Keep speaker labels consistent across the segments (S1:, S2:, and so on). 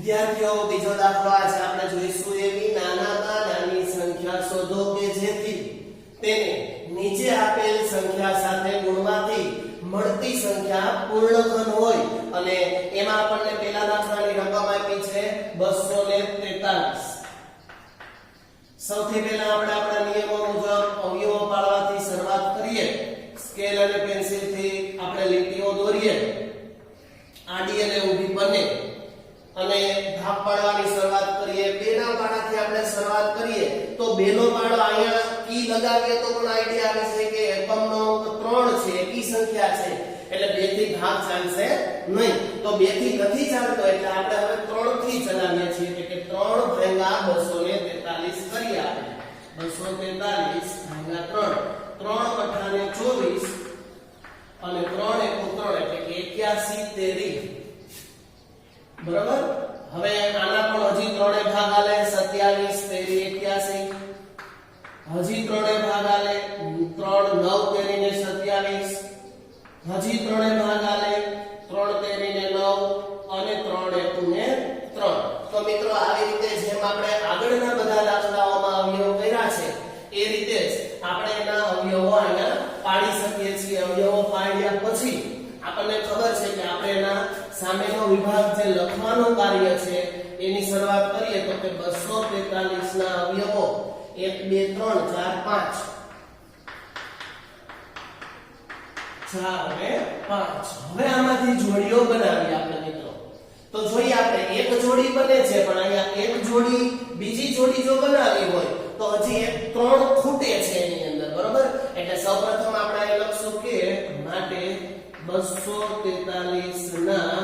S1: વિદ્યાર્થીઓ બીજો દાખલો આજે આપણે જોઈશું એવી નાનામાં નાની સંખ્યા શોધો કે જેથી તેને નીચે આપેલ સંખ્યા સાથે ગુણવાથી મળતી સંખ્યા પૂર્ણઘન હોય અને એમાં આપણને પહેલા દાખલાની રકમ આપી છે 243. સૌથી પહેલા આપણે આપણા નિયમો મુજબ અવયવો પાડવાથી શરૂઆત કરીએ. સ્કેલ અને પેન્સિલ થી આપણે લીટીઓ દોરીએ, આડી અને ઊભી બંને, અને ભાગ પાડવાની શરૂઆત કરીએ. બેના પાડાથી આપણે શરૂઆત કરીએ તો બેનો પાડો અહીંયા કી લગાવીએ તો પણ આઈડિયા આવે છે કે એકમનો અંક 3 છે, એકી સંખ્યા છે, એટલે 2 થી ભાગ ચાલશે નહીં. તો 2 થી નથી ચાલતો એટલે આપણે હવે 3 થી ચલાવીએ છીએ કે 3 ભાગ્યા 243 કરીએ. આપણે 243 ભાગ્યા 3, 3 અઠાને 24 અને 3 એકુ 3 એટલે કે 81 તેરી. બરાબર. હવે આના પણ હજી 3 ભાગ આલે, 27 તેરી 81. હજી 3 ભાગ આલે, 3 9 તેરીને 27. હજી 3 ભાગ આલે, 3 તેરીને 9 અને 3 એકુને 3. તો મિત્રો આવી રીતે જેમ આપણે આગળના બધા દાખલાઓમાં અવયવો કર્યા છે એ રીતે જ આપણે એના અવયવો અહીંયા પાડી શકીએ છીએ. અવયવો પાડ્યા પછી આપણને ખબર છે કે આપણે એના સામેનો વિભાગ જે લખવાનું કાર્ય છે એની શરૂઆત કરીએ તો કે 243 ના અવયવો 1 2 3 4 5 4 અને 5. હવે આમાંથી જોડીઓ બનાવીએ આપણે મિત્રો. તો જોઈએ આપણે એક જોડી બને છે પણ અહીંયા એક જોડી બીજી જોડી જો બનાવી હોય તો હજી એક 3 ખૂટે છે એની અંદર. બરોબર. એટલે સૌપ્રથમ આપણે અહીં લખશું કે માટે 243 ના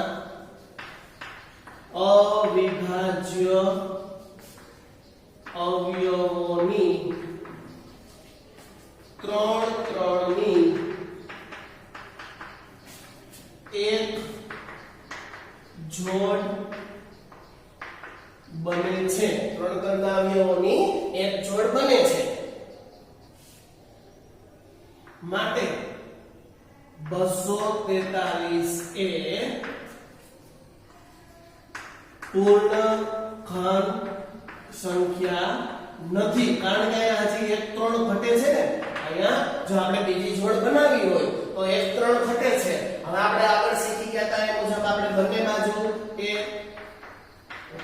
S1: અવિભાજ્ય અવયવોની 3 ની એક જોડ બને છે. 3 ના અવયવોની એક જોડ બને છે માટે 243 એ પૂર્ણઘન સંખ્યા નથી. કારણ કે હજી એક 3 ઘટે છે ને. અહીંયા જો આપણે બીજી જોડ બનાવી હોય તો એક 3 ઘટે છે. હવે આપણે આગળ શીખી ગયા હતા એ મુજબ આપણે બંને બાજુ એ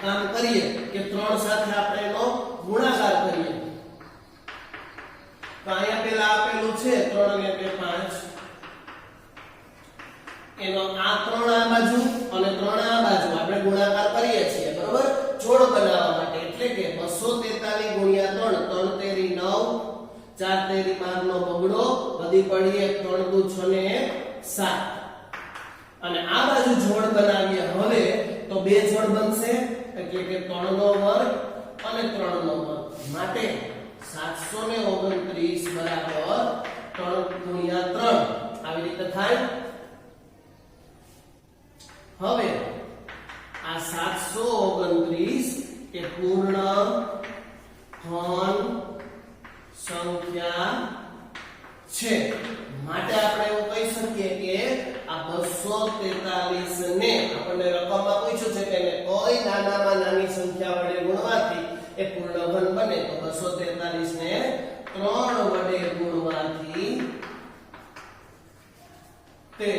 S1: કામ કરીએ કે 3 સાથે આપણે એનો ગુણાકાર કરીએ. તો અહીંયા પેલા આપેલું છે 3 ને 2 5, એનો આ 3 આ બાજુ અને 3 આ બાજુ આપણે ગુણાકાર કરીએ છીએ. બરોબર. જોડ બનાવવા માટે એટલે કે 243 ગુણ્યા 3, 3 તેરી 9, 4 તેરી 12 નો બગડો, વધી પડી 1 3 દુ 6 ને 7. અને આ બાજુ જોડ બનાવીએ હવે તો બે જોડ બનશે એટલે કે 3 નો વર્ગ અને 3 નો વર્ગ. માટે 729 બરાબર 3 ગુણ્યા 3 આવી રીતે થાય. હવે આ 729 એ પૂર્ણ ઘન સંખ્યા છે. માટે આપણે એવું કહી શકીએ કે આ 243 ને આપણને રકમમાં પૂછ્યું છે કે કોઈ નાનામાં નાની સંખ્યા વડે ગુણવાથી એ પૂર્ણઘન બને. તો 243 ને 3 વડે ગુણવાથી તે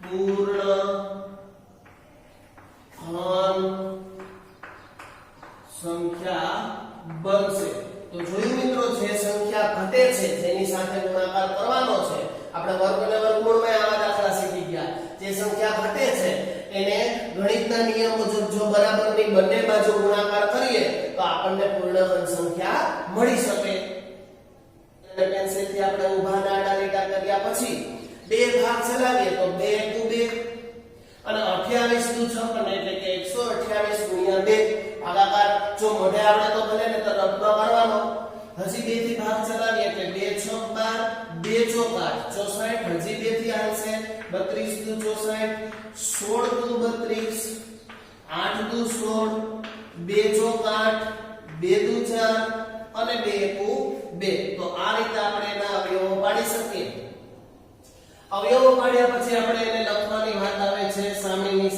S1: પૂર્ણઘન સંખ્યા બનશે. તો જોયું મિત્રો, જે સંખ્યા ઘટે છે જેની સાથે ગુણાકાર કરવાનો છે. આપણે વર્ગ અને વર્ગમૂળમાં આવા દાખલા શીખી ગયા. જે સંખ્યા ઘટે છે એને ગણિતના નિયમ મુજબ જો બરાબરની બંને બાજુ ગુણાકાર કરીએ તો આપણને પૂર્ણઘન સંખ્યા મળી શકે. અને પેન્સિલથી આપણે ઊભા આડા લીટા કર્યા પછી બે ભાગ ચલાવીએ તો 2 એકુ 2 અને 28 દુ 56 એટલે કે 128 ગુણ્યા 2 ભાગાકાર. જો મોઢે આવડે તો ભલે ને તો રફમાં કરવાનો. હજી 2 થી ભાગ ચલાવીએ એટલે 2 6 12, 2 ચોક 8, 64. હજી 2 થી આવશે 32 દુ 64, 16 દુ 32, 8 દુ 16, 2 ચોક 8, 2 દુ 4 અને 2 એકુ 2. તો આ રીતે આપણે એના અવયવો પાડી શકીએ. અવયવો પાડ્યા પછી આપણે એને લખવાની વાત આવે છે સામેની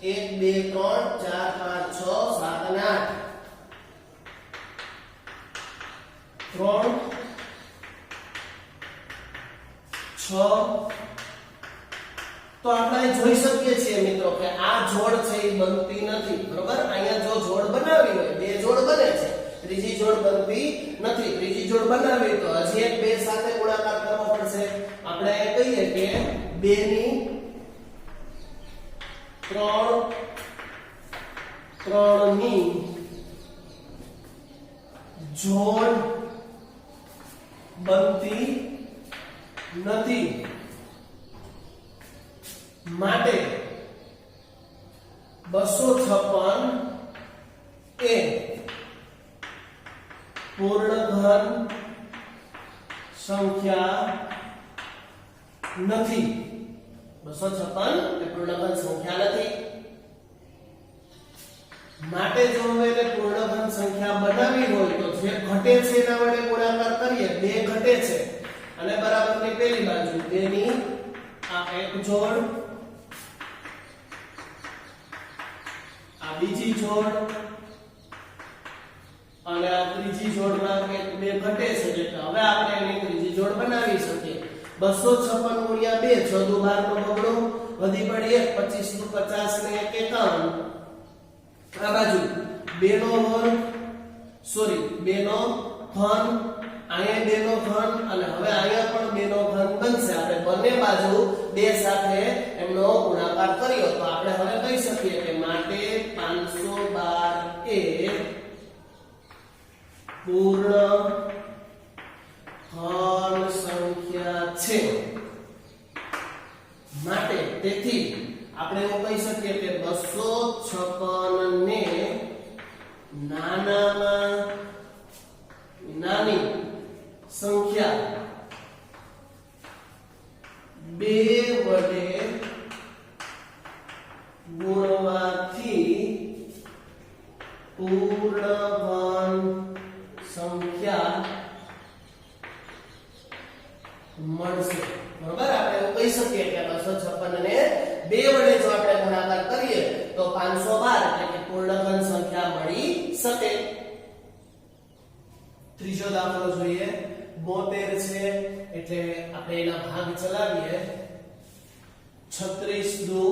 S1: 1 2 3 4 5 6 7 અને 8 3 6 તો આપણે જોઈ શકીએ છીએ મિત્રો કે આ જોડ છે એ બનતી નથી બરોબર અહીંયા જો જોડ બનાવી હોય બે જોડ બને છે ત્રીજી જોડ બનતી નથી ત્રીજી જોડ બનાવી તો હજી એક બે સાથે ગુણાકાર કરવો પડશે આપણે કહીએ કે 2 ની 3 ની જોડ બનતી નથી માટે 256 એ પૂર્ણઘન સંખ્યા નથી 256 એ પૂર્ણઘન સંખ્યા નથી માટે જો હવે એને પૂર્ણઘન સંખ્યા બનાવવી હોય તો જે ઘટે છે એના વડે ગુણાકાર કરીએ 2 ઘટે છે અને બરાબરની પેલી બાજુ 2 ની આ એક જોડ આ બીજી જોડ અને આ ત્રીજી જોડમાં એક બે ઘટે છે એટલે હવે આપણે એની ત્રીજી જોડ બનાવી શકીએ 256 ગુણ્યા 2 14 12 નો બગડો વધી પડી 1 25 નું 50 ને 51 આ બાજુ 2 નો વર્ગ સોરી 2 નો ઘન અહીંયા 2 નો ઘન અને હવે અહીંયા પણ 2 નો ઘન બનશે આપણે બંને બાજુ 2 સાથે એમનો ગુણાકાર કર્યો તો આપણે હવે કહી શકીએ કે માટે 512 એ પૂર્ણ ઘન સંખ્યા છે માટે તેથી આપણે એવું કહી શકીએ કે 256 ને નાનામાં નાની સંખ્યા 2 વડે ગુણવાથી પૂર્ણ સંખ્યા મળશે બરોબર આપણે એવું કહી શકીએ કે 256 ને 2 વડે જો આપણે ગુણાકાર કરીએ તો 512 એટલે કે પૂર્ણઘન સંખ્યા મળી શકે ત્રીજો દાખલો જોઈએ 72 છે એટલે આપણે એના ભાગ ચલાવીએ 36 દુ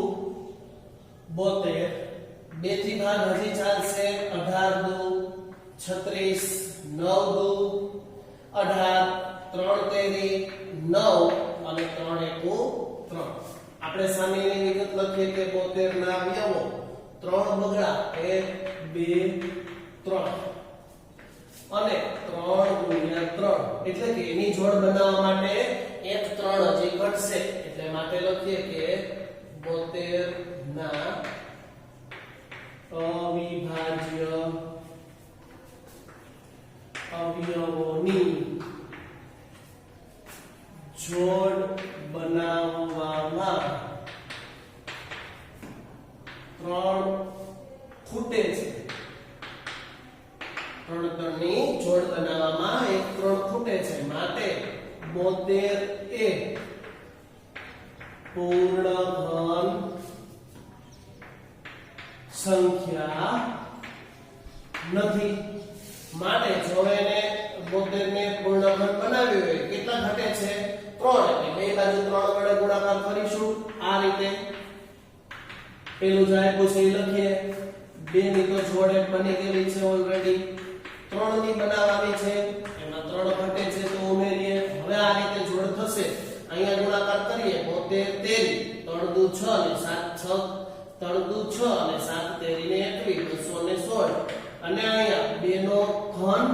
S1: 72 બે થી ભાગ હજી ચાલશે 18 દુ 36 9 દુ 18 3 તેરી 9 અને 3 એકુ 3 આપણે સામેની વિગત લખીએ કે 72 ના અવયવો 3 બગડા 1 2 3 અને 3 ગુણ્યા 3 એટલે કે એની જોડ બનાવવા માટે એક 3 હજી ઘટશે એટલે માટે લખીએ કે 72 ના અવિભાજ્ય અવયવોની જોડ બનાવવામાં 3 ખૂટે છે 3 ની જોડ બનાવવામાં એક 3 ખૂટે છે માટે 72 એ પૂર્ણ ઘન સંખ્યા નથી માટે જો એને 72 ને પૂર્ણ ઘન બનાવ્યું હોય કેટલા ઘટે છે 3 એટલે બે બાજુ 3 વડે ગુણાકાર કરીશું આ રીતે પેલું જાય પછી લખીએ 2 ની તો જોડ એક બની ગયેલી છે ઓલરેડી 3 ની બનાવવાની છે એમાં 3 ઘટે છે તો ઉમેરીએ હવે આ રીતે જોડ થશે અહીંયા ગુણાકાર કરીએ 72 તેરી 3 દુ 6 અને 7 6 3 દુ 6 અને 7 તેરી ને 21 216 અને અહીંયા 2 નો ઘન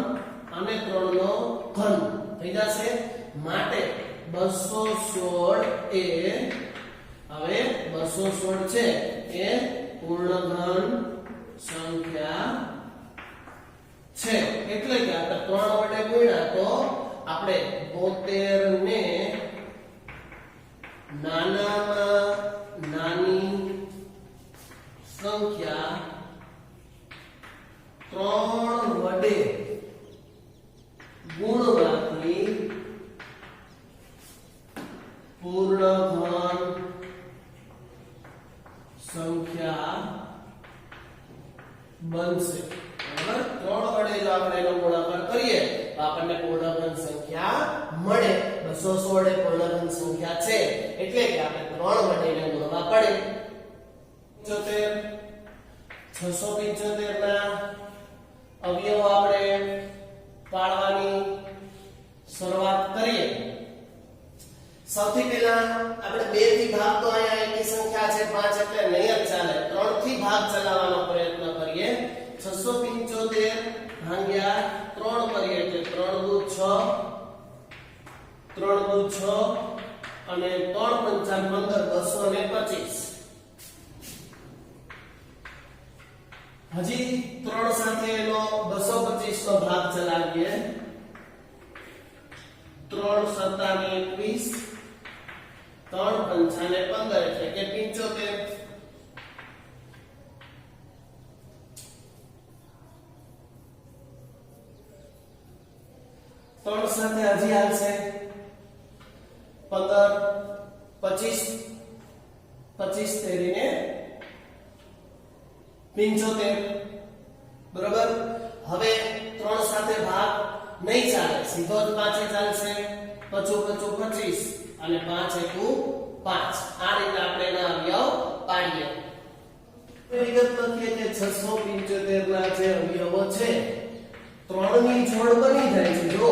S1: અને 3 નો ઘન થઈ જશે માટે 216 એ હવે 216 છે એ પૂર્ણ ઘન સંખ્યા છે એટલે કે આપણે 3 વડે ગુણ્યા તો આપણે 72 ને નાનામાં નાની સંખ્યા 3 વડે ગુણવાથી પૂર્ણ ઘન સંખ્યા બનશે બરાબર 3 વડે જો આપણે એનો ગુણાકાર કરીએ તો આપણને પૂર્ણઘન સંખ્યા મળે 216 એ પૂર્ણઘન સંખ્યા છે એટલે કે આપણે 3 વડે એને ગુણવા પડે 675 ના અવયવો આપણે પાડવાની શરૂઆત કરીએ સૌથી પહેલા આપણે 2 થી ભાગ તો અહીંયા એકી સંખ્યા છે 5 એટલે નહીં જ ચાલે 3 થી ભાગ ચલાવવાનો પ્રયત્ન કરીએ 675 ભાગ્યા 3 કરીએ એટલે 3 દુ 6 3 દુ 6 અને 3 પંચા 15 225 હજી 3 સાથે એનો 225 નો ભાગ ચલાવીએ 3 સત્તા ને 21 3 પંચા ને 15 એટલે કે 75 3 સાથે હજી આવશે 15 25 25 તેરીને 75 બરાબર હવે 3 સાથે ભાગ નહીં ચાલે સીધો જ 5 ચાલશે 25 25 અને 5 એકુ 5 આ રીતે આપણે એના અવયવ પાડીએ વિગત લખીએ કે 675 ના જે અવયવો છે 3 ની જોડ બની જાય છે જો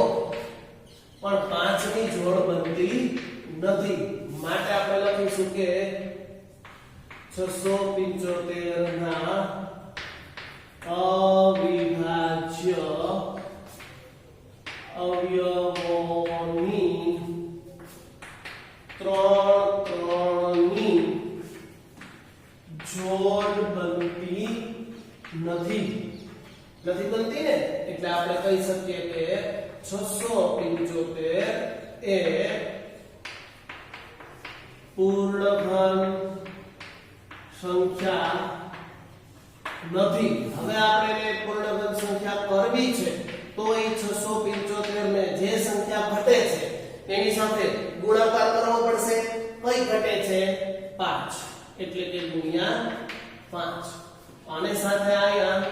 S1: પણ 5 ની જોડ બનતી નથી માટે આપણે લખીશું કે 675 ના અવિભાજ્ય અવયવોની 3 ની જોડ બનતી નથી બનતી ને એટલે આપણે કહી શકીએ કે 675 એ પૂર્ણઘન સંખ્યા નથી હવે આપણે પૂર્ણઘન સંખ્યા કરવી છે તો એ 675 ને જે સંખ્યા ઘટે છે તેની સાથે ગુણાકાર કરવો પડશે કઈ ઘટે છે 5 એટલે કે ગુણ્યા 5 આને સાથે આયા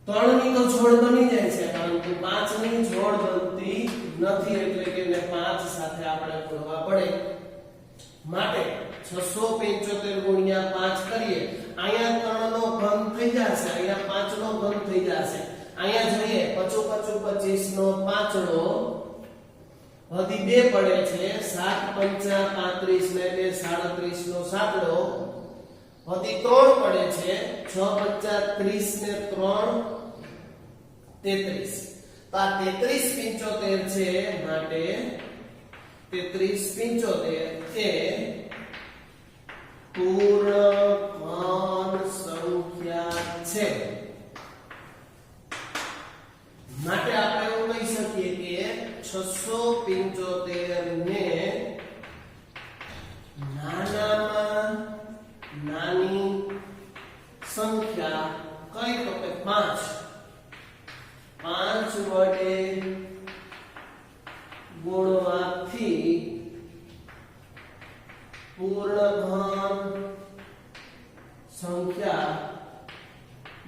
S1: 3 ની તો જોડ બની જાય છે પરંતુ 5 ની જોડ બનતી નથી એટલે કે એને 5 સાથે આપણે ગુણવા પડે માટે 675 ગુણ્યા 5 કરીએ અહીંયા 3 નો ઘન થઈ જશે અહીંયા 5 નો ઘન થઈ જશે અહીંયા જોઈએ 25 25 નો 5 નો વધી 2 પડે છે 7 પંચા 35 ને 2 37 નો 7 નો વધી 3 પડે છે 6 પંચા 30 ને 3 33 તો આ 33 75 છે માટે 33 75 એ પૂર્ણઘન સંખ્યા છે માટે આપણે એવું કહી શકીએ કે 675 ને નાનામાં નાની સંખ્યા કઈ તો કે 5 વડે ગુણવાથી પૂર્ણઘન સંખ્યા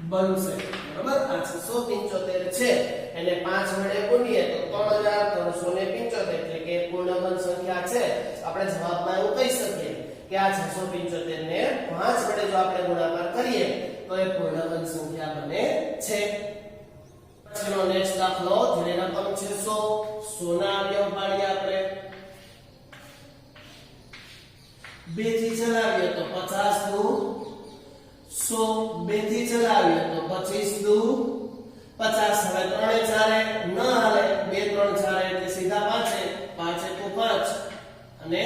S1: બનશે બરાબર આ 675 છે એને 5 વડે ગુણીએ તો 3375 એટલે કે પૂર્ણઘન સંખ્યા છે આપણે જવાબમાં એવું કહી શકીએ કે આ 675 ને 5 વડે જો આપણે ગુણાકાર કરીએ તો એ પૂર્ણઘન સંખ્યા બને છે પછીનો નેક્સ્ટ દાખલો જેની રકમ છે 100 ના અવયવ પાડીએ આપણે 2 થી ચલાવીએ તો 50 દુ 100 2 થી ચલાવીએ તો 25 દુ 50 હવે 3 4 ન હાલે 2 3 4 એટલે સીધા 5 એકુ 5 અને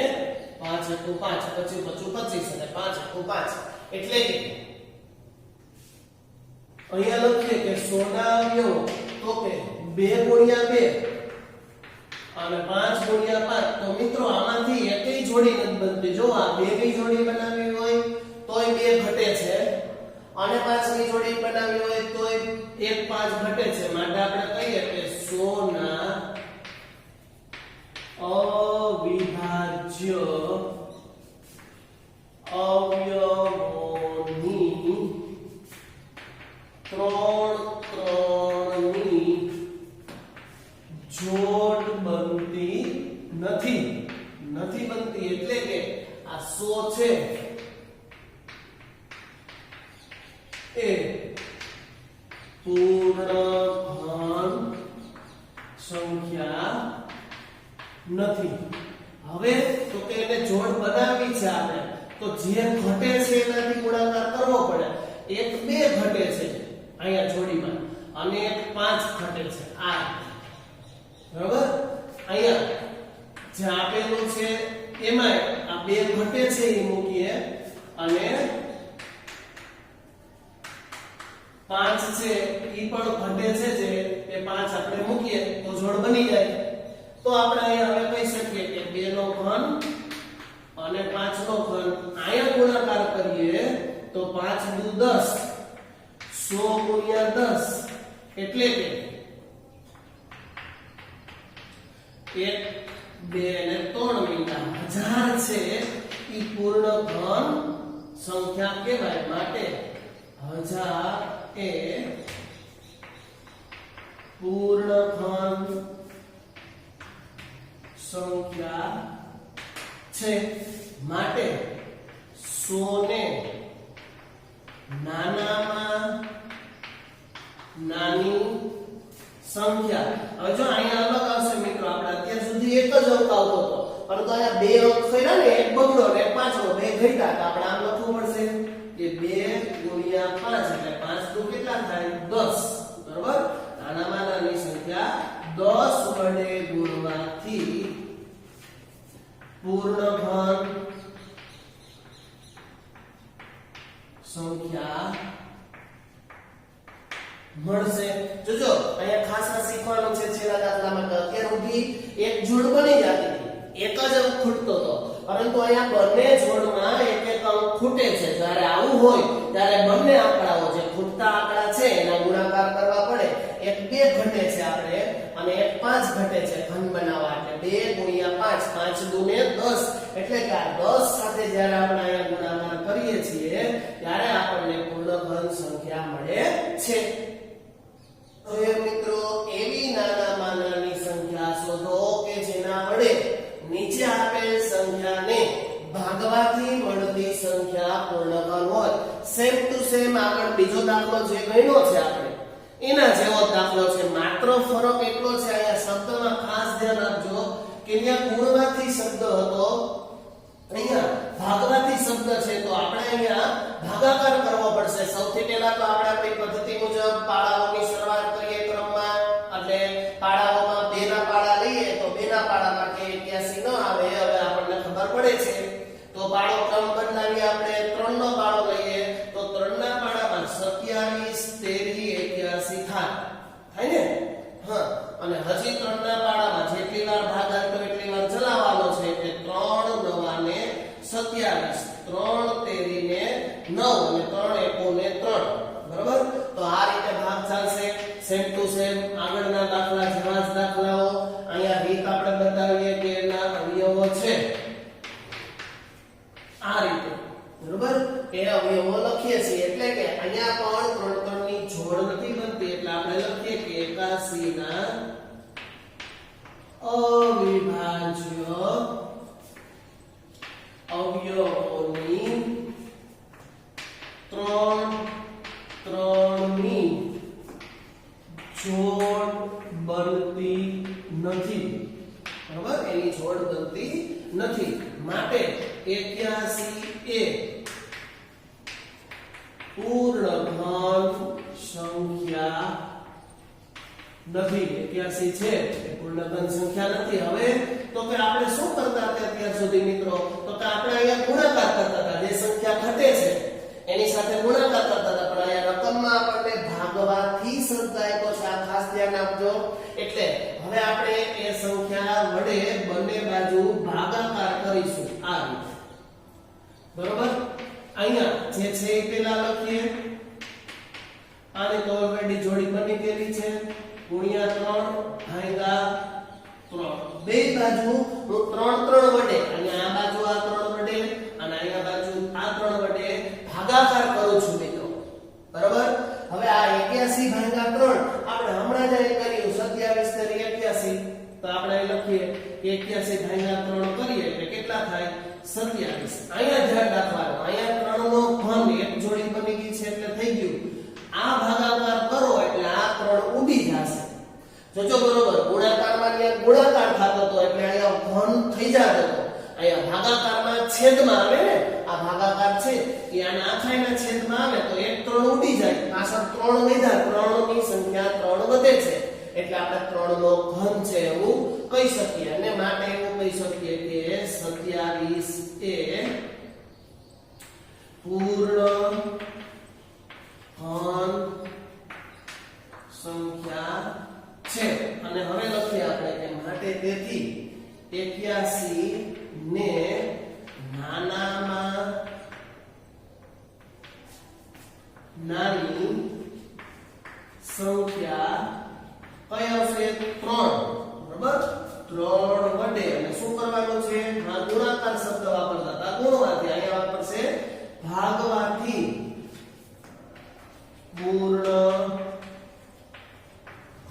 S1: 5 એકુ 5 25 25 અને 5 એકુ 5 એટલે કે અહીંયા લખીએ કે 100 ના અવયવો તો કે 2 ગુણ્યા 2 અને 5 ગુણ્યા 5 તો મિત્રો આમાંથી એકઈ જોડી નથી બનતી જો આ 2 ની જોડી બનાવી હોય તોય 2 ઘટે છે અને 5 ની જોડી બનાવી હોય તોય 1 5 ઘટે છે માટે આપણે કહીએ કે 100 ના અવિભાજ્ય અવયવોની ત્રણની જોડ બનતી નથી એટલે કે આ 100 છે એ પૂર્ણ સંખ્યા નથી. હવે તો કે એને જોડ બનાવવી છે આપણે, તો જે ઘટે છે એનાથી ગુણાકાર કરવો પડે. 1 2 ઘટે છે અહીંયા જોડીમાં અને 5 ઘટે છે આ, બરાબર. અહીંયા જે આપેલું છે એમાં આ 2 ઘટે છે એ મૂકીએ અને 5 છે ઈ પણ ઘટે છે જે એ 5 આપણે મૂકીએ તો જોડ બની જાય. તો આપણે અહીંયા હવે કહી શકીએ કે 2 નો ઘન અને 5 નો ઘન અહીંયા ગુણાકાર કરીએ તો 5 દુ 10, 100 ગુણ્યા 10 એટલે કે 1 2 અને 3 મિનિટ 1000 છે ઈ પૂર્ણ ઘન સંખ્યા કહેવાય. માટે 1000 એ પૂર્ણ ઘન સંખ્યા છે. માટે 100 ને નાનામાં નાની સંખ્યા. હવે જો અહીંયા અલગ આવશે મિત્રો, આપણે અત્યાર સુધી એક જ અંક આવતો હતો, પરંતુ અહીંયા 2 અંક થયા ને, એક બગડો ને એક પાછો, 2 ઘટ્યા, તો આપણે આમ લખવું પડશે કે 2 ગુણ્યા 5 એટલે 5 દુ કેટલા થાય 10, બરાબર. નાનામાં નાની સંખ્યા 10 વડે ગુણવાથી પૂર્ણ ઘન સંખ્યા મળશે. જોજો અહીંયા ખાસ આ શીખવાનું છે. છેલ્લા દાખલામાં કે અત્યાર સુધી એક જોડ બની જતી હતી, એક જ અંક ખૂટતો હતો, પરંતુ અહીંયા બંને જોડમાં એક એક અંક ખૂટે છે. જ્યારે આવું હોય ત્યારે બંને આંકડાઓ જે ખૂટતા આંકડા છે એના ગુણાકાર કરવા પડે. 1 2 ઘટે છે આપણે અને 1 5 ઘટે છે ઘન બનાવવા, એટલે 2 ગુણ્યા 5, 5 દુ ને 10 એટલે કે આ 10 સાથે જ્યારે આપણે અહીંયા ગુણાકાર કરીએ છીએ ત્યારે આપણને પૂર્ણ ઘન સંખ્યા મળે છે. હવે મિત્રો એવી નાનામાં નાની સંખ્યા શોધો કે જેના વડે નીચે આપેલ સંખ્યાને ભાગવાથી મળતી સંખ્યા પૂર્ણ ઘન હોય. સેમ ટુ સેમ આગળ બીજો દાખલો જે ગણ્યો છે આપણે એના જેવો દાખલો છે, માત્ર ફરક એટલો છે અહીંયા શબ્દમાં ખાસ ધ્યાન આપજો કે અહીંયા ગુણવાથી શબ્દ હતો, અહીંયા ભાગવાથી શબ્દ છે. તો આપણે અહીંયા ભાગાકાર કરવો પડશે. સૌથી પહેલા તો આપણે આપણી પદ્ધતિ મુજબ પાડાઓની શરૂઆત કરીએ ક્રમમાં, એટલે પાડાઓમાં 2 ના પાડા લઈએ તો 2 ના પાડામાં કે 81 ન આવે. હવે આપણને ખબર પડે છે તો પાડો ક્રમ બદલાવી આપણે 3 નો પાડો લઈએ તો 3 ના પાડામાં 27 13 81 થાય ને. હા, અને હજી 3 ના પાડામાં જેટલી વાર ભાગાકાર એટલી વાર ચલાવવાનો છે, એટલે 3 9 ને 27, 3 13 ને 9 અને 3 1 ને 3, બરાબર. તો આ રીતે ભાગ ચાલશે. સેમ ટુ સેમ આગળના દાખલા જેવા જ દાખલાઓ અહીંયા રીત આપણે બતાવીએ કે એના અવયવો છે આ રીતે, બરાબર. એ અવયવો લખીએ છીએ એટલે કે અહીંયા પણ 3 ની જોડ નથી બનતી, એટલે આપણે લખીએ કે 81 ના અવિભાજ્ય અવયવોની 3 ની જોડ બનતી નથી, બરાબર. એની જોડ બનતી નથી. માટે 81 એ પૂર્ણ ઘન સંખ્યા નથી. 81 છે એ પૂર્ણ ઘન સંખ્યા નથી. હવે તો કે આપણે શું કરતા હતા અત્યાર સુધી મિત્રો? તો કે આપણે અહીંયા ગુણાકાર કરતા હતા, જે સંખ્યા ઘટે છે એની સાથે ગુણાકાર કરતા હતા, પણ અહીંયા રકમમાં આપણને ભાગવાથી શબ્દ આપ્યો છે, આ ખાસ ધ્યાન આપજો. એટલે હવે આપણે એ સંખ્યા વડે બંને બાજુ ભાગાકાર કરીશું આ રીતે, બરોબર. અહીંયા જે છે એ પહેલા લખીએ, આને તો ઓલરેડી જોડી બની ગયેલી છે, ગુણ્યા 3 ભાગ્યા 3. બે બાજુ હું 3 3 વડે, અને આ બાજુ આ 3 વડે અને અહીંયા બાજુ આ ભાગાકાર કરું છું મિત્રો, બરાબર. હવે આ 81 ભાગ્યા 3 આપણે હમણાં જ કર્યું 27 તરી 81, તો આપણે અહીં લખીએ 81 ભાગ્યા 3 કરીએ એટલે કેટલા થાય 27. અહીંયા ધ્યાન રાખવાનું, અહીંયા 3 નો ઘન એક જોડી બની ગઈ છે એટલે થઈ ગયું. આ ભાગાકાર કરો એટલે આ 3 ઉડી જશે. જોજો બરોબર, ગુણાકારમાં ત્યાં ગુણાકાર થતો હતો એટલે અહીંયા ઘન થઈ જાતો હતો. અહીંયા ભાગાકારમાં છેદમાં આવે ને, આ ભાગાકાર છે એ આના આખાઈના છેદમાં આવે તો એક 3 ઉડી જાય, પાછળ 3 વધ્યા, 3 ની સંખ્યા 3 વધે છે એટલે આપણે 3 નો ઘન છે એવું કહી શકીએ. અને માટે એવું કહી શકીએ કે 27 એ પૂર્ણ ઘન સંખ્યા છે. અને હવે લખીએ આપણે કે માટે તેથી 81 ને નાનામાં નાની સંખ્યા કઈ આવશે 3, બરાબર. 3 વડે અને શું કરવાનું છે, આ ગુણાકાર શબ્દ વાપરતા હતા, ગુણવાથી અહીંયા વાપરશે ભાગવાથી પૂર્ણ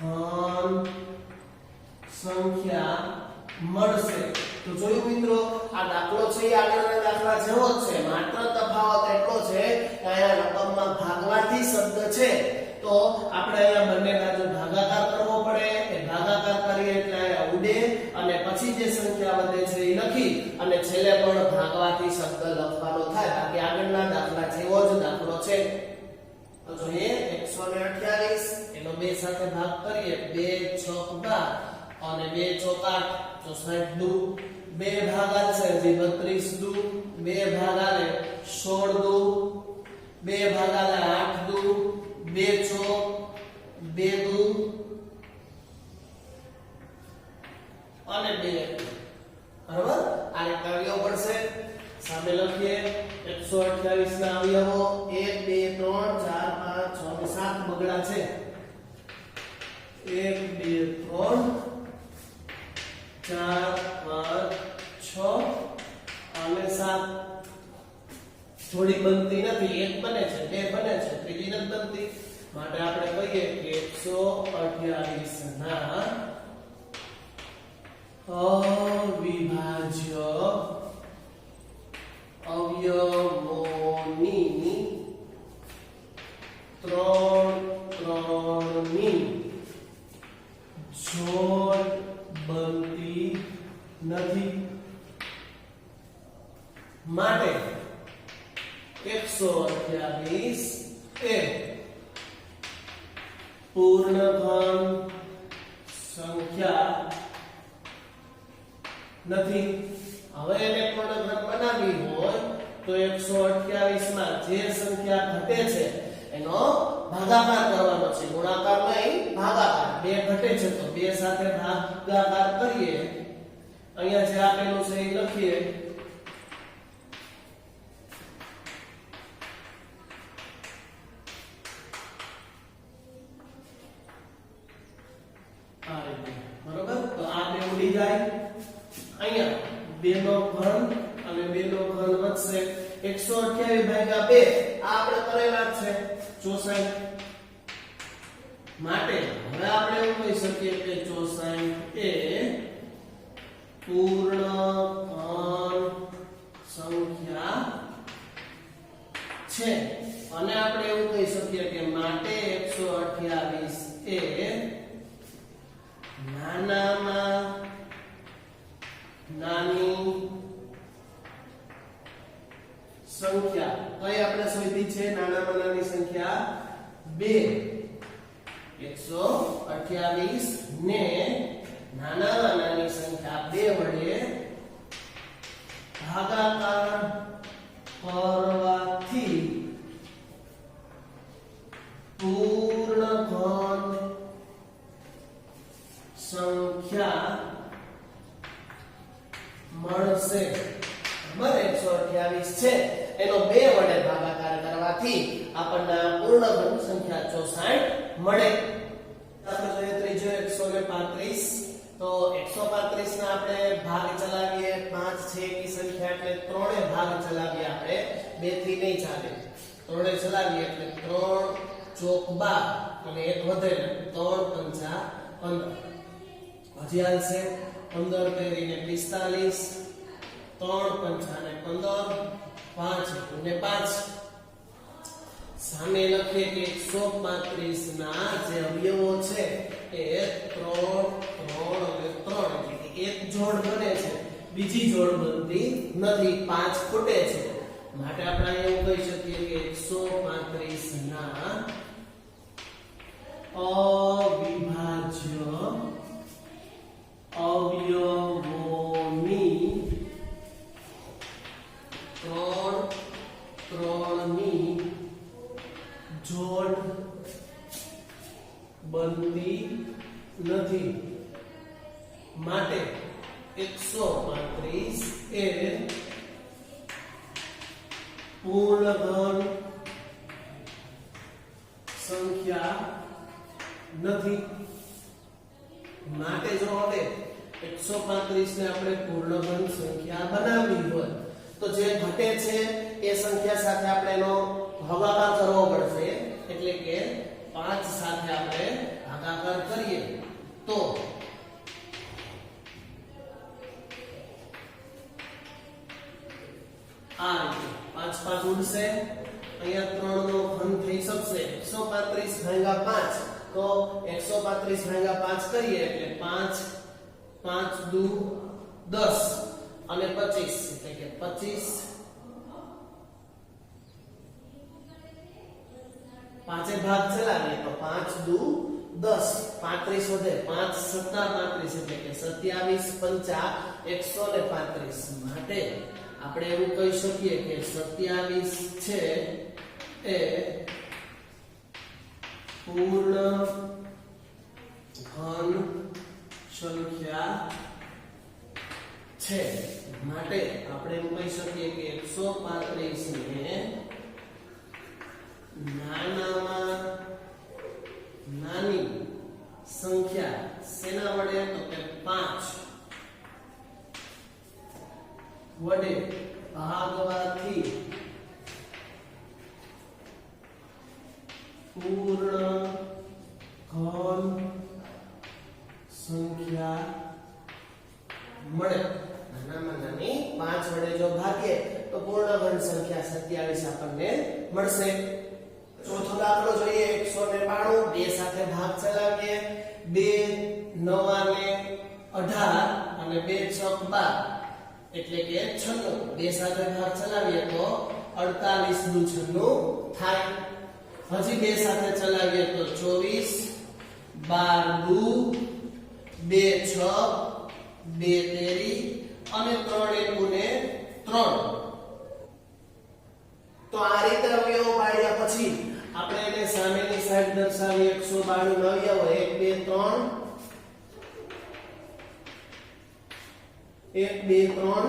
S1: ઘન સંખ્યા મળશે. તો જોયું મિત્રો, આ દાખલો છે એ આગળના દાખલા જેવો જ છે, માત્ર તફાવત એટલો છે કે અહીંયા રકમમાં ભાગવાથી શબ્દ છે તો આપણે અહીંયા બંને બાજુ ભાગાકાર કરવો પડે. એ ભાગાકાર કરીએ એટલે અહીંયા ઉડે અને પછી જે સંખ્યા વધે છે એ લખી અને છેલ્લે પણ ભાગવાથી શબ્દ લખવાનો થાય. બાકી આગળના દાખલા જેવો જ દાખલો છે. તો જોઈએ 128 એનો 2 સાથે ભાગ કરીએ, 2 6 12 અને 2 ચોક 8, 64 દુ 2 ભાગા છે જે 32 દુ, 2 ભાગા લે 16 દુ, 2 ભાગા લે 8 દુ, 2 ચોક 2 દુ અને 2, બરાબર. આ રીતે અવયવ પડશે. સામે લખીએ 128 ના અવયવો 1 2 3 4 5 6 7 બગડા છે. 1 2 3 4 5 6 અને 7 જોડી બનતી નથી, એક બને છે, બે બને છે, ત્રીજી નથી બનતી. માટે આપણે કહીએ કે 128 ના અવિભાજ્ય અવયવોની 3 ની જોડ બનતી નથી. માટે 128 એ પૂર્ણ ઘન સંખ્યા નથી. હવે એને પૂર્ણ ઘન બનાવવી હોય તો 128 માં જે સંખ્યા ઘટે છે એનો ભાગાકાર કરવાનો છે, ગુણાકાર નહીં ભાગાકાર. 2 ઘટે છે તો 2 સાથે ભાગાકાર કરીએ. અહીંયા જે આપેલું છે એ લખીએ. આ રીતે, બરોબર. તો આ 2 ઉડી જાય. અહીંયા 2 નો ઘન અને 2 નો ઘન વધશે. 128 ભાગ્યા 2 આ આપણે કરેલા જ છે 64. માટે હવે આપણે એવું કહી શકીએ કે 64 એ પૂર્ણ ઘન સંખ્યા છે. અને આપણે એવું કહી શકીએ કે માટે 128 એ નાનામાં નાની સંખ્યા કઈ આપણે શોધી છે, નાનામાં નાની સંખ્યા 2. 128 ને નાનામાં નાની સંખ્યા 2 વડે ભાગાકાર કરવાથી પૂર્ણ ઘન સંખ્યા મળશે. બરાબર. 128 છે એનો 2 વડે ભાગાકાર કરવાથી આપણને પૂર્ણ ઘન સંખ્યા 64 મળે. આપણે જોઈએ ત્રીજો 135. તો 135 ના આપણે ભાગ ચલાવીએ. 5 છે એકી સંખ્યા એટલે 3 ભાગ ચલાવીએ આપણે, 2 થી નહીં ચાલે. ત્રણે ચલાવીએ એટલે 3 ચોક 12 અને એક વધે 3 પંચા 15 હજી આવશે 15 તેરીને 45 3 પંચા ને 15 5 ને 5 સામે લખીએ કે 135 ના જે અવયવો છે એ 3 3 અને 3 એટલે કે એક જોડ બને છે બીજી જોડ બનતી નથી 5 ખૂટે છે માટે આપણે એવું કહી શકીએ કે 135 ના અવિભાજ્ય અવયવોની 3 ની જોડ બનતી નથી માટે 135 એ પૂર્ણ ઘન સંખ્યા નથી માટે જો હવે 135 ને આપણે પૂર્ણ ઘન સંખ્યા બનાવવી હોય તો જે ઘટે છે એ સંખ્યા સાથે આપણે એનો ભાગાકાર કરવો પડશે એટલે કે 5 સાથે આપણે ભાગાકાર કરીએ તો આ રીતે 5 5 ઉડશે અહીંયા 3 નો ઘન થઈ શકશે 135 ભાગ્યા 5 તો 135 ભાગ્યા 5 કરીએ એટલે 5 5 દુ 10 અને 25 એટલે કે 25 પાંચે ભાગ ચલાવીએ તો 5 દુ 10 35 વધે 5 સત્તા 35 એટલે કે 27 પંચા 135 માટે આપણે એવું કહી શકીએ કે 27 છે એ પૂર્ણ ઘન સંખ્યા છે માટે આપણે એવું કહી શકીએ કે 135 ને નાનામાં નાની સંખ્યા શેના વડે તો કે 5 વડે ભાગવાથી પૂર્ણ ઘન સંખ્યા મળે નાનામાં નાની 5 વડે જો ભાગીએ તો પૂર્ણ ઘન સંખ્યા 27 આપણને મળશે ચોથો દાખલો જોઈએ 192 બે સાથે ભાગ ચલાવીએ 2 9 ને 18 અને 2 ચોક 12 એટલે કે 96 બે સાથે ભાગ ચલાવીએ તો 48 દુ 96 થાય હજી બે સાથે ચલાવીએ તો 24 12 દુ 2 6 2 તેરી અને 3 એકુને 3 તો આ રીતે અવયવો પાડ્યા પછી આપણે એને સામેની સાઈડ દર્શાવીએ 192 ના અવયવો 1 2 3 1 2 3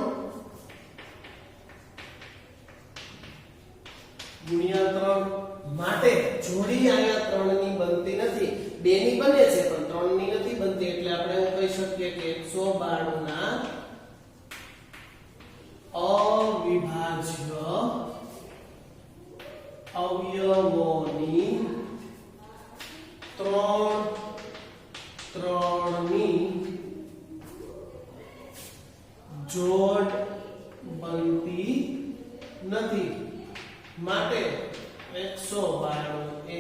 S1: ગુણ્યા 3 માટે જોડી અહીંયા 3 ની બનતી નથી 2 ની બને છે પણ 3 ની નથી બનતી એટલે આપણે એવું કહી શકીએ કે 192 ના અવિભાજ્ય અવયવોની 3 ની જોડ બનતી નથી માટે 192 એ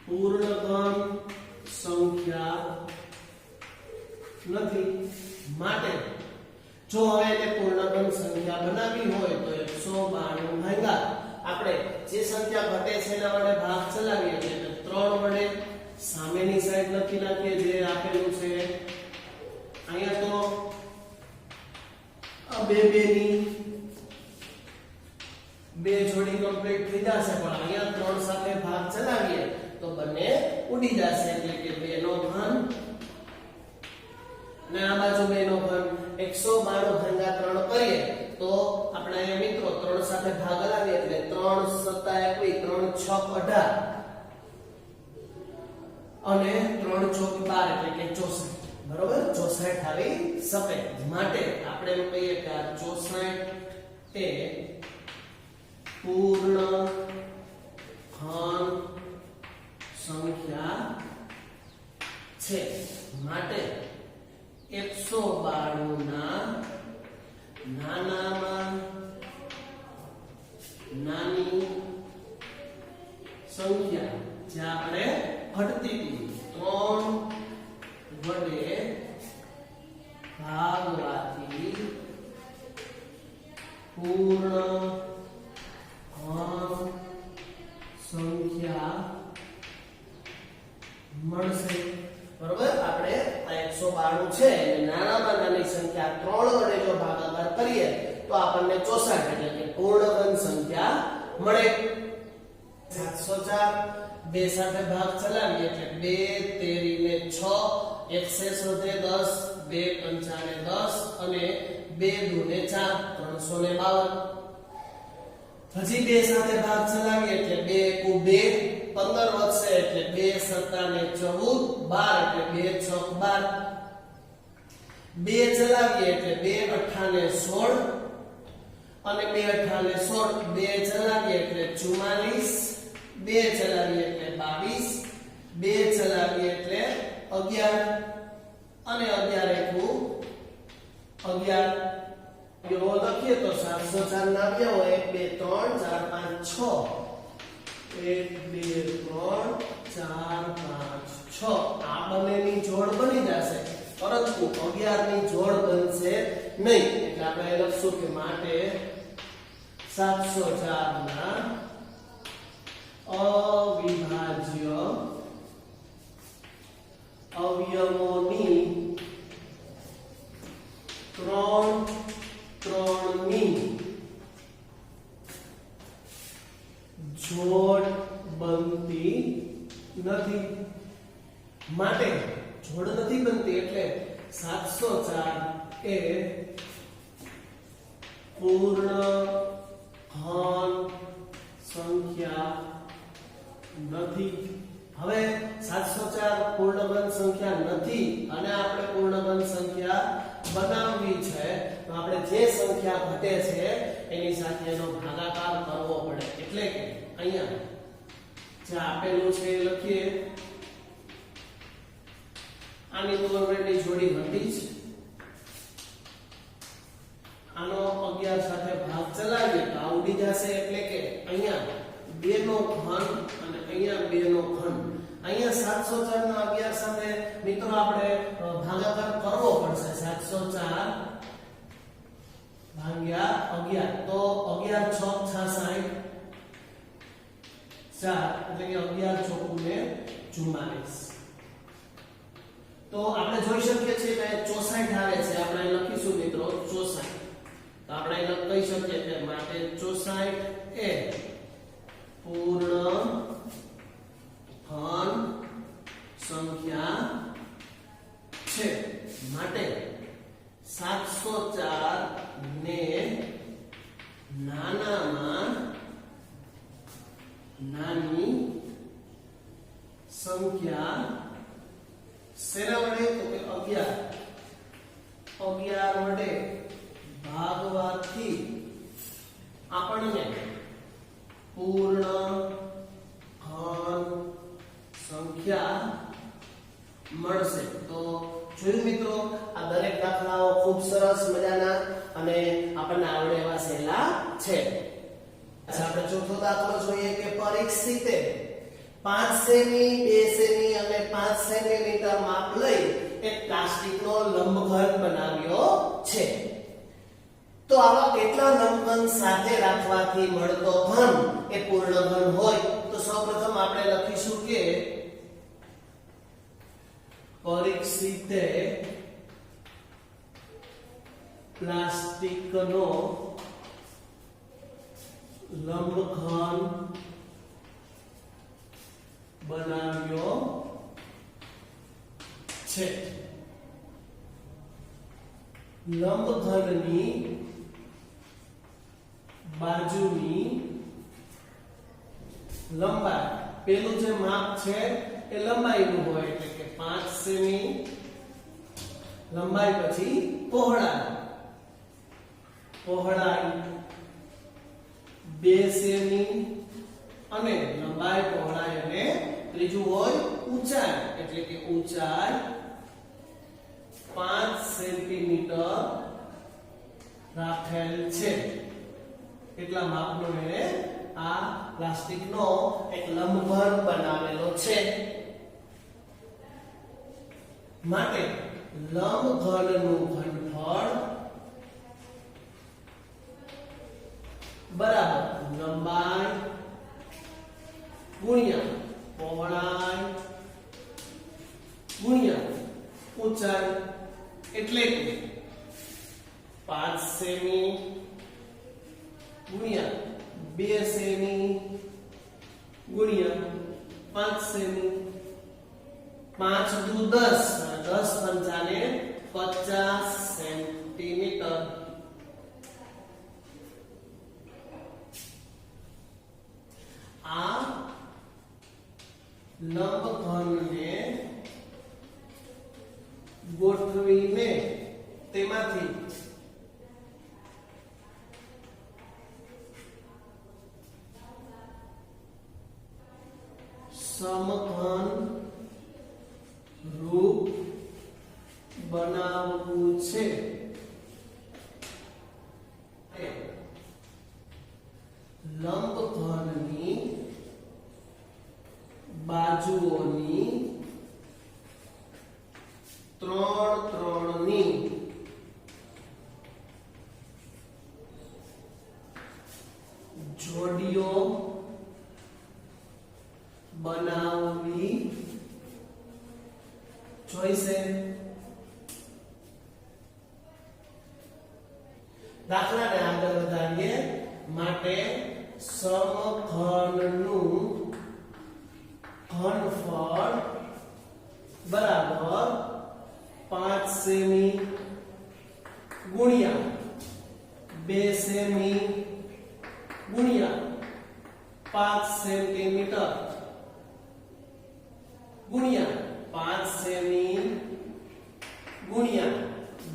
S1: પૂર્ણ ઘન સંખ્યા નથી માટે જો હવે એને પૂર્ણ ઘન સંખ્યા બનાવવી હોય તો 192 ભાગ્યા આપણે જે સંખ્યા ઘટે છે એના વડે ભાગ ચલાવીએ એટલે 3 વડે સામેની સાઈડ લખી નાખીએ જે આપેલું છે અહીંયા તો આ બે ની બે જોડી કમ્પ્લીટ થઈ જશે પણ અહીંયા 3 સાથે ભાગ ચલાવીએ તો બંને ઉડી જશે એટલે કે 2 નો ઘન ને આ બાજુ 2 નો ઘન 192 ભાગ્યા 3 કરીએ તો આપણે અહીંયા મિત્રો 3 સાથે ભાગ લાવીએ એટલે 3 સત્તા 21 3 6 18 અને 3 ચોક 12 એટલે કે 64 બરોબર 64 આવી શકે માટે આપણે એમ કહીએ કે આ 64 એ પૂર્ણ ઘન સંખ્યા છે માટે 192 ના નાનામાં નાની સંખ્યા જે આપણે ઘટતી હતી 3 વડે ભાગવાથી પૂર્ણ ઘન સંખ્યા મળશે બરોબર આપણે આ 192 છે એટલે નાનામાં નાની સંખ્યા 3 વડે જો ભાગાકાર કરીએ તો આપણને 64 એટલે કે પૂર્ણ ઘન સંખ્યા મળે 704 બે સાથે ભાગ ચલાવીએ એટલે 2 તેરીને 6 એક શેષ વધે 10 2 પંચાને 10 અને 2 દૂને 4 352 હજી બે સાથે ભાગ ચલાવીએ એટલે 2 એકુ 2 15 વધશે એટલે 2 સત્તાને 14 12 એટલે 2 છક 12 2 ચલાવીએ એટલે 2 અઠ્ઠાને 16 અને 2 અઠ્ઠાને 16 2 ચલાવીએ એટલે 44 2 ચલાવીએ એટલે 22 2 ચલાવીએ એટલે 11 અને 11 એકુ 11 જો લખીએ તો 704 ના અવયવો 1 2 3 4 5 6 1 2 3 4 5 6 આ બંનેની જોડ બની જશે પરંતુ 11 ની જોડ બનશે નહીં એટલે આપણે લખશું કે માટે 704 ના અવિભાજ્ય અવયવોની 3 ની જોડ બનતી નથી માટે જોડ નથી બનતી એટલે 704 એ પૂર્ણ ઘન સંખ્યા નથી હવે 704 પૂર્ણ ઘન સંખ્યા નથી અને આપણે પૂર્ણ ઘન સંખ્યા બનાવવી છે તો આપણે જે સંખ્યા ઘટે છે એની સાથે એનો ભાગાકાર કરવો પડે એટલે કે અહીંયા જે આપેલું છે એ લખીએ આની તો ઓલરેડી જોડી હતી જ આનો 11 સાથે ભાગ ચલાવીએ તો આ ઉડી જશે એટલે કે અહીંયા 2 નો ઘન અને અહીંયા 2 નો ઘન અહીંયા 704 નો 11 સાથે મિત્રો આપણે ભાગાકાર કરવો પડશે 704 ભાગ્યા 11 તો 11 6 66 4 એટલે કે 11 ચોકુ ને 44 તો આપણે જોઈ શકીએ છીએ કે 64 આવે છે આપણે લખીશું મિત્રો 64 તો આપણે એને કહી શકીએ કે માટે 64 એ પૂર્ણ ઘન સંખ્યા છે માટે 704 ને નાનામાં નાની સંખ્યા શેના વડે તો કે 11 વડે ભાગવાથી આપણને પૂર્ણ ઘન સંખ્યા મળશે તો જોયું મિત્રો આ દરેક દાખલાઓ ખૂબ સરસ મજાના અને આપણને આવડે એવા સહેલા છે આપણે ચોથો દાખલો જોઈએ કે પરીક્ષિતે 5 સેમી 2 સેમી અને 5 સેન્ટીમીટર માપ લઈ એક પ્લાસ્ટિકનો લંબઘન બનાવ્યો છે તો આવા કેટલા લંબઘન સાથે રાખવાથી મળતો ઘન એ પૂર્ણ ઘન હોય તો સૌપ્રથમ આપણે લખીશું કે પરીક્ષિતે પ્લાસ્ટિકનો લંબઘન બનાવ્યો છે લંબઘનની બાજુની લંબાઈ પેલું જે માપ છે એ લંબાઈનું હોય એટલે કે 5 સેમી લંબાઈ પછી પહોળાઈ 2 સેમી અને લંબાઈ પહોળાઈ અને ત્રીજું હોય ઊંચાઈ એટલે કે ઊંચાઈ 5 સેન્ટીમીટર રાખેલ છે. કેટલા માપનો એને આ પ્લાસ્ટિકનો એક લંબઘન બનાવેલો છે. માટે લંબઘનનું ઘનફળ બરાબર લંબાઈ ગુણ્યા પહોળાઈ ગુણ્યા ઊંચાઈ એટલે કે 5 સેમી ગુણ્યા 2 સેમી ગુણ્યા 5 સેમી 5 દુ 10 10 પંચાને 50 સેન્ટીમીટર. આ લંબઘનને ગોઠવીને તેમાંથી સમઘન રૂપ બનાવવું છે. લંબઘનની બાજુઓની 3 ની જોડીઓ બનાવવી જોઈશે. દાખલાને આગળ વધારીએ. માટે સમઘનનું ઘનફળ બરાબર 5 સેમી ગુણ્યા 2 સેમી ગુણ્યા 5 સેન્ટીમીટર ગુણ્યા 5 સેમી ગુણ્યા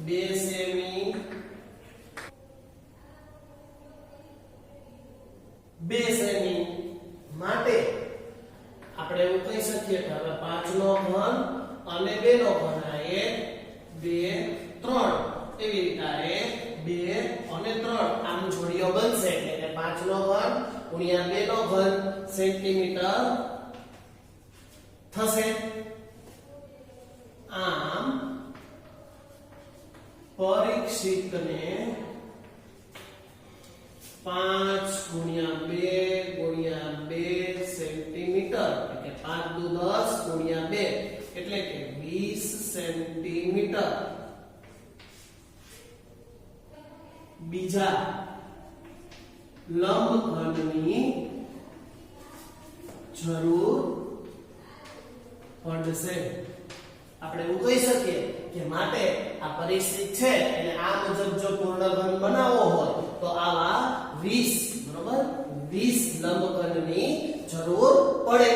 S1: 2 સેમી 2 સેમી. માટે આપણે એવું કહી શકીએ કે હવે 5 નો ઘન અને 2 નો ઘન આ 1 2 3 એવી રીતે આ 1 2 અને 3 આમ જોડીઓ બનશે એટલે 5 નો ઘન ગુણ્યા 2 નો ઘન સેન્ટીમીટર થશે. આમ પરીક્ષિતને 5 ગુણ્યા 2 ગુણ્યા 2 સેન્ટીમીટર એટલે 5 દુ 10 ગુણ્યા 2 એટલે કે 20 સેન્ટીમીટર બીજા લંબઘનની જરૂર પડશે. આપણે એવું કહી શકીએ કે માટે આ પરિસ્થિતિ છે એટલે આ મુજબ જો પૂર્ણઘન બનાવવો હોય તો આવા 20 બરોબર 20 લંબઘનની જરૂર પડે.